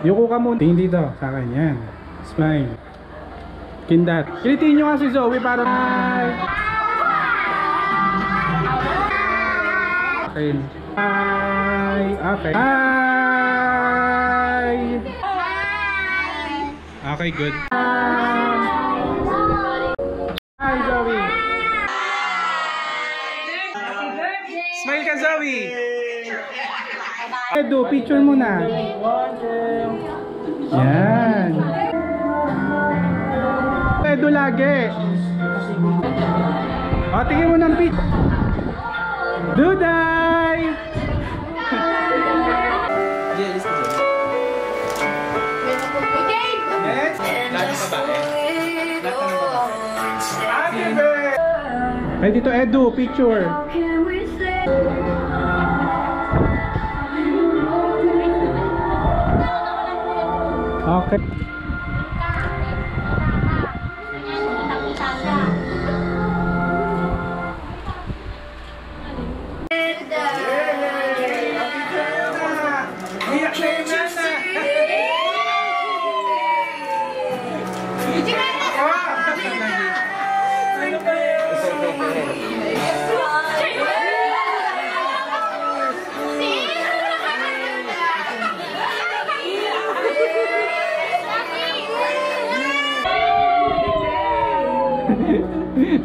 Yuko ka muna. Tingin dito sa akin. Yan. Smile. Kindat. Kilitiin nyo nga si Zoe para... Hi! Okay. Hi! Okay. Hi! Okay, good. Hi, Zoe! Smile ka, Zoe! Edu, picture muna. Yan. Edu lagi. O, tingin mo ng picture. Duday! Ay, dito Edu, picture. Okay.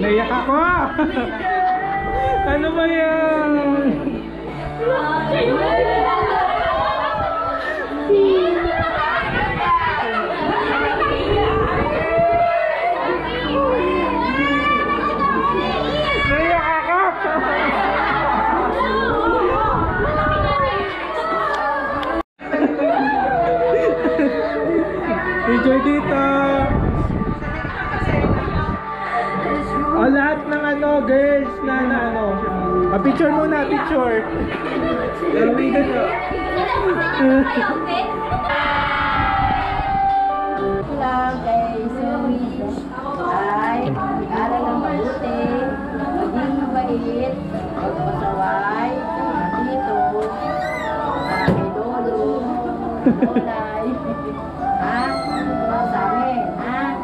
Naiyak ako! Ano ba yan? Naiyak ako! Picture dito! O, lahat ng ano, girls na ano. Picture muna, picture. Hello guys, ay mag-aral ng mabuti, maging mabait, magpasaway, dito, kay Lolo, Lolay, ha? Sa amin, ha?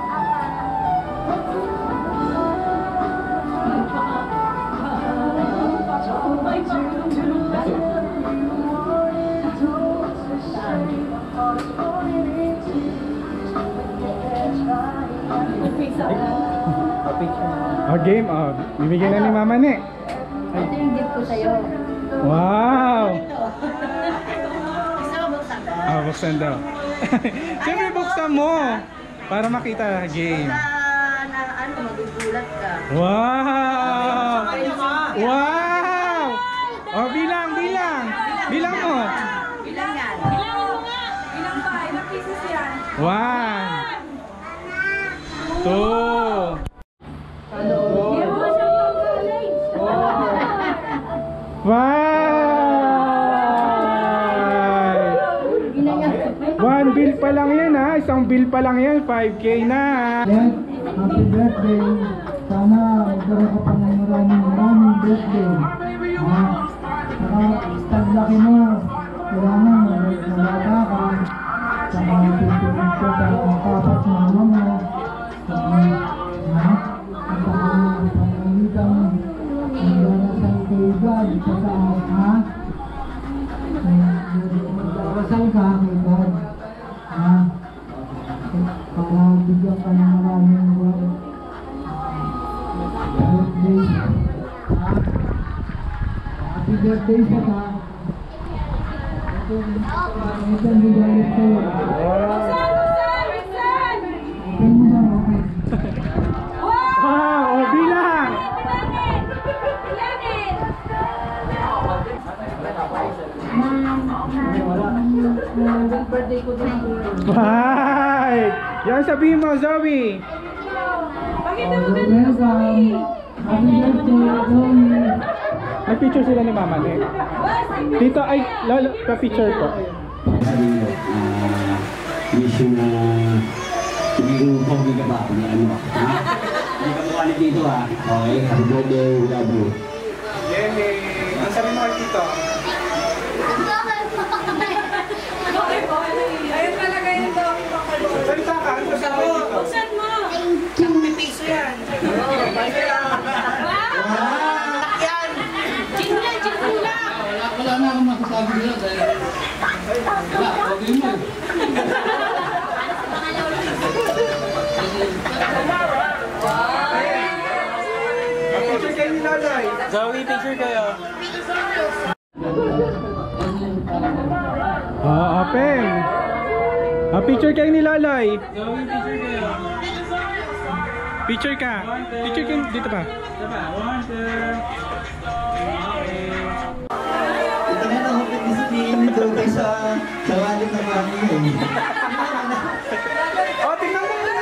Oh, game. Oh, bibigyan na ni Mama ni. Ito yung gift ko sa'yo. Wow! Gusto mo buksan ka? Ah, buksan daw. Siyempre buksan mo. Para makita game. Na ano, magugulat ka. Wow! Wow! Oh, bilang, bilang. Bilang mo. Ilan yan? Ilan mo nga? Ilang ba? Ilang pieces yan? 1 2 1 bill pa lang yan ha. Isang bill pa lang yan. 5K na. Yes, happy birthday. Sana magkaroon ka pa ng maraming birthday. Saka taglaki mo. Kailangan malata ka. Saka tutulong ko sa kapat mama mo. At saka pangalitan. Magdarasal kay God sa taas, ha? Magdarasal ka kay God. Ha? Para bigyan ka ng maraming birthday. Ha? Happy birthday sa ka. Ito ang bigalit sa'yo. Ito mo na, okay. Wow! Oh, bilang! Birthday ko din. Bye! Yan sabihin mo, Zoe. Welcome. Happy birthday, Zoe. Nag-picture sila ni Mama ni. Dito ay, lalo, pa-picture ko. Sabi mo, wish you na hindi ko pogi ka ba? Hindi ano ba? Ha? Hindi ka mukha dito ha? Okay, happy birthday, love you. Yay! Ang sabi mo kay Tito? Okay po. Ayun pala sabi nila dahil... Wala, huwag yun yun. Picture kayo ni Laloy. Zoe, picture kayo. Open. Picture kayo ni Laloy. Zoe, picture kayo. Picture ka. Picture kayo dito pa. Dito pa. 1, 2. Ito na lang, hukit disiplin nito kayo sa wallet ng mami yun. Oh, tingnan mo na.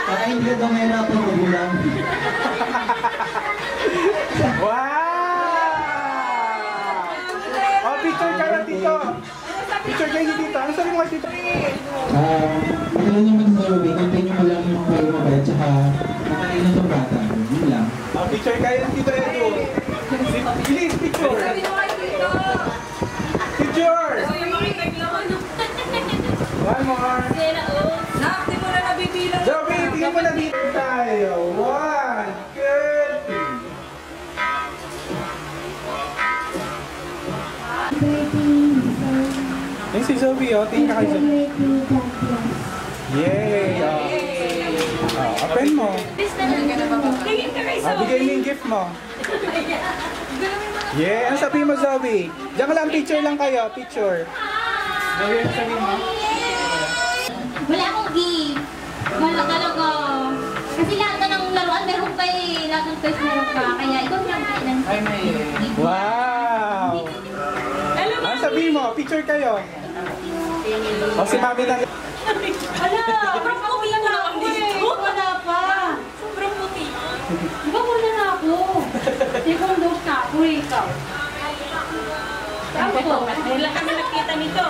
Baka hindi ka daw mahirapan magulang. Wow! Oh, picture kayo dito. Picture kayo dito. Ano sabi mo nga dito? Ano naman sa Ruby, continue mo lang yung kayo mabaya, tsaka matalino ng bata. Yun lang. Oh, picture kayo dito, Edu. Bilis, picture. Sabi mo kayo dito. Picture. Sabi mo kayo naglaman. One more. Nak, di mo na nabibilang. Zoe, tingnan mo na dito tayo. 1, 2. Yung si Zoe, oh. Tingin ka kay Zoe. Yay! Open mo. Tingin ka kay Zoe. Bigay mo yung gift mo. Yeah! Ano sabihin mo, Zoe? Diyan ka lang, picture lang kayo. Picture. Zoe, ano sabihin mo? Wala akong gift. Wala talaga. Kasi lahat na ng laruan meron pa eh. Lahat ng toys meron pa. Kaya ikaw lang ng gift. Wow! Ano sabihin mo? Picture kayo. O si Mami na. Wala! Sobrang puti na ako eh. Wala pa. Sobrang puti. Di ba wala na ako? Second dose na ako eh. Ikaw. Ako po. Wala kami nakita nito.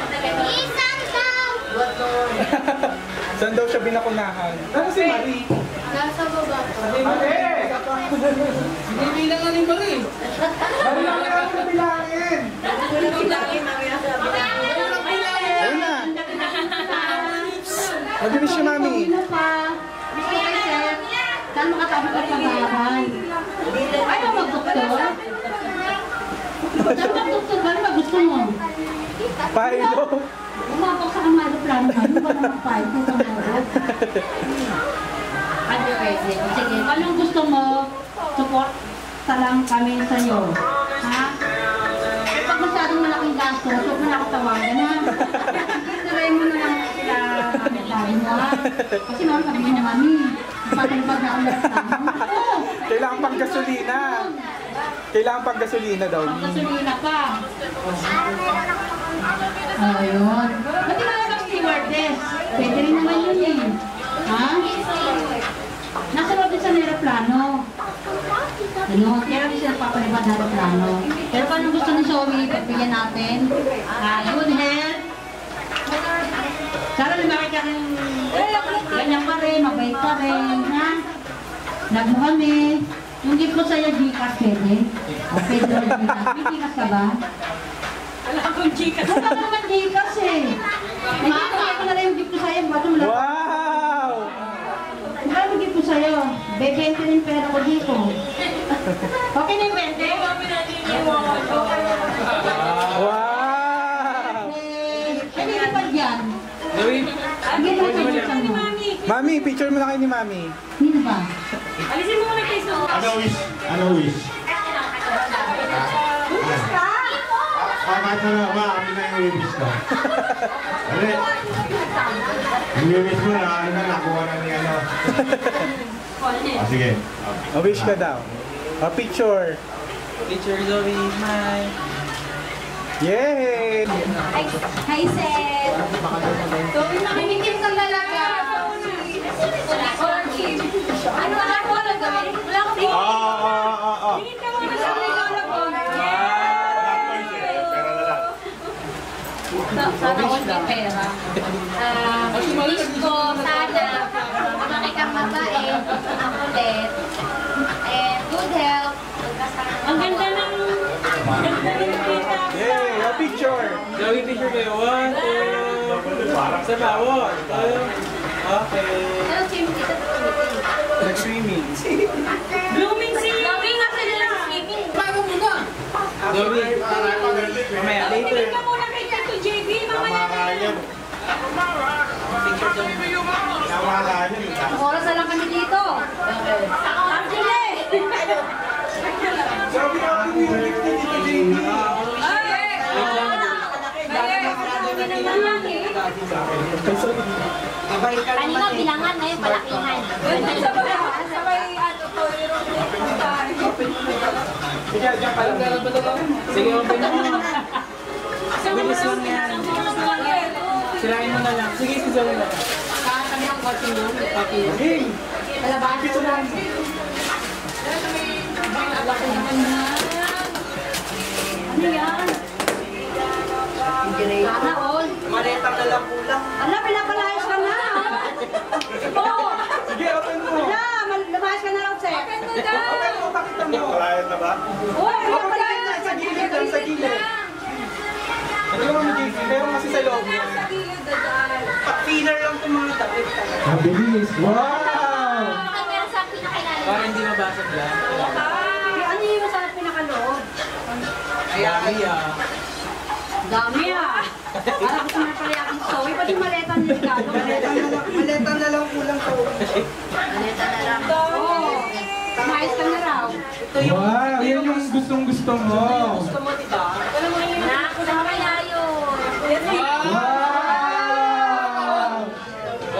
Isang daw! Saan daw siya binakunahan? Ano si Marie? Nasa baba ko. Ate! Binibilang nga ni Marie. Marie lang kaya ako bilangin! Ayun na! Mabilis siya, Mami. Ano pa? Gusto ko sir. Saan makatabi ka pag-aaral? Ayaw mag-doktor? Saan mag-doktor ba? Ano gusto mo? Pailo. Umapok sa kang aeroplano ka. Ano ba naman pa? Ito ka mo. Ano pwede? Sige, anong gusto mo? Support sa lang kami sa'yo. Ha? Pag masyadong malaking gasto, huwag mo na ako tawagan ha. Tuloy mo na lang sila pamitahin mo ha. Kasi naman sabi mo mami, patulpag na ako ako. Kailangan pang gasolina. Kailangan pang gasolina daw. Pag gasolina pa. Ayun. Ba't di ba naman stewardess? Pwede rin naman yun eh. Ha? Nasa loob din sa aeroplano. Ano? Kaya rin sila papalipad na aeroplano. Pero paano gusto ni Zoe, pagbigyan natin? Good health. Sana lumaki ka rin. Ganyan pa rin, mabait ka rin. Ha? Lag mo kami. Yung gift ko sa'yo, Gcash pwede. O pwede rin Gcash. May Gcash ka ba? Wala akong chika. Wala ka naman Gcash eh. May Gcash ko na rin yung gift ko sa'yo. Bato mo lang. Wow! Magkano gift ko sa'yo? Bebente rin pera ko dito. Okay na yung 20? Wow! Ay, hindi pa dyan. Zoe, Sige, nasa mo. Mami, picture mo na kayo ni Mami. Sino ba? Alisin mo muna kay Zoe. Ano wish? Ano wish? Kahit na ba, kami na yung wish ko. Ano eh? Yung wish mo na, ano na, nakuha na ni ano. Sige. O, wish ka daw. O, picture. Picture, Zoe. Hi. Yay! Hi, Seth! Nakimikim ka talaga. Ano ako lang gawin? Wala akong tingin. Tingin ka muna sa regalo ko. Wala ko yung pera na lang. Sana all may pera. Wish ko sana lumaki kang mabait, ang kulit, and good health. Ang ganda ng kita. Yay! O, picture. Zoe, picture kayo. 1, 2. Sa bawat. Okay. Pero swimming dito sa Nag-swimming. Blooming sea. Lagi nga sila ng swimming. Bago mo na. Zoe, mamaya, later. Tingin ka muna kay Tito JB, mamaya na yan. Tama ka yun. Oras na lang kami dito. Angele! Sabi ako yung dito, JB. Kanina bilangan, ngayon palakihan. Sige, open na mo. Bilis lang yan. Sirain mo na lang. Sige, si Zoe na. Kami ang kotse mo. Hey! Kalabas ko lang. Ano yan? Sana all. Maleta na lang kulang. Ala, pinapalayas ka na. Oo. Sige, open mo. Ala, lumayas ka na lang, Sir. Open mo, pakita mo. Kalayas na ba? Uy, Open pinapalayas. sa gilid lang, sa gilid. Ito naman yung JC, pero kasi sa loob yan. Pa-filler lang itong mga tapit talaga. Mabilis. Wow! Baka meron sa pinakailalim. Para hindi mabasag lang. Ano yung masarap pinakaloob? Ay, Dami ah. Para gusto na pala yung Zoe. Pati maleta ni Ricardo. Maleta na lang kulang to. Maleta na lang. Oo. Kumayos ka na raw. Wow! Yan yung gustong-gusto mo. Gusto mo, diba? Naku, nakakalayo. Wow!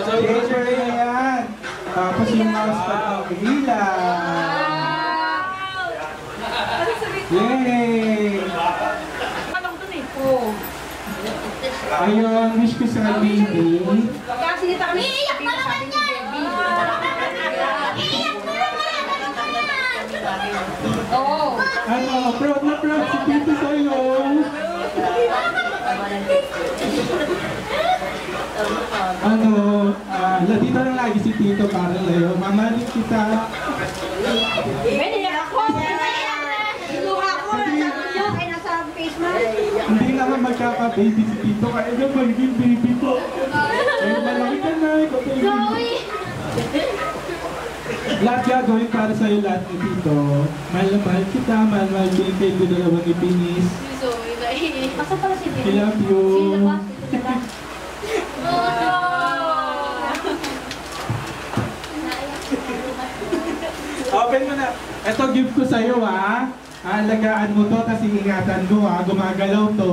Treasure na yan. Tapos yung mouse pad ng hila. Yay! Ayun, wish ko sa baby. Kasi nita kami. Iiyak pa naman yan! Iiyak pa naman! Oo. Ano, proud na proud si Tito sa'yo. Ano, latito lang lagi si Tito para sa'yo. Mamalit kita. Pwede ako. Iluha ko. Sabi niyo, ay nasa face mo. Hindi naman magkaka-baby si Tito. Kaya na magiging baby ko. Ay, malaki ka na. Ikaw pa yung baby. Zoe! Lahat gagawin para sa'yo lahat ni Tito. Mahal na mahal kita. Mahal na mahal ko yung kayo dalawang ipinis. Masa pala si I Bill? love you. Sila ba? Open mo na. Ito gift ko sa'yo ha. Alagaan mo to, kasi ingatan mo ha. Gumagalaw to.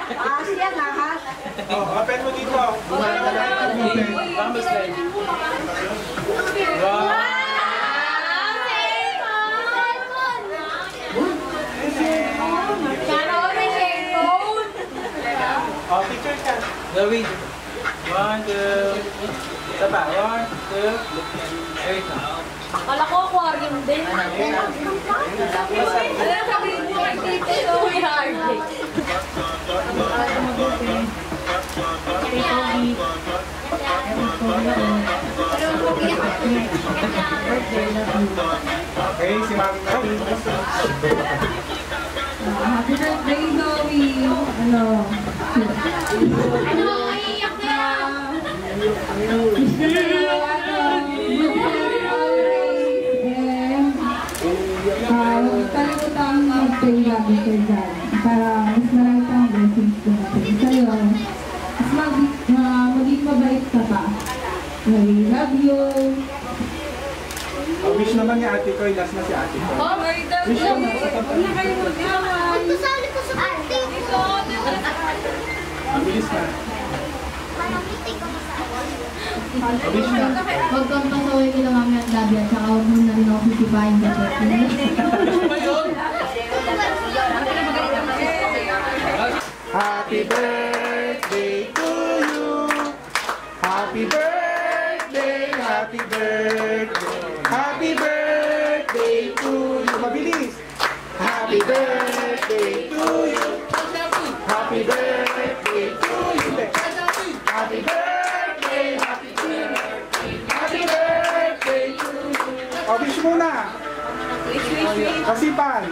Ahas yan, ahas. Oh, open mo dito. Open. Vamos, guys. Wow. Oh, picture ka. Zoe. 1, 2. Isa pa. 1, 2. Wait na. Kala ko aquarium din. Alam sabihin mo kay Tito Zoe Hardy. Okay, si Mami natin. Happy birthday, Zoe! Ano? Ano, iiyak na yan! Huwag kalimutang mag-pray lagi kay God para mas marami pang blessings dumating sa'yo. Mas maging mabait ka pa. We love you! Wish naman ni ate ko, last na si ate ko. Oh, very good. Wish naman. Huwag na kayo mag-away. Kasali ko sa birthday. Mabilis na. Mabilis na. Huwag kang pasaway kila mami at daddy at saka huwag mo na rin ako sisipahin sa birthday. Happy birthday to you. Happy birthday, happy birthday. Happy birthday to you. Mabilis. Happy birthday to you. Happy birthday to you. Happy birthday, happy birthday. Happy birthday to you. O, wish muna. Kasipan.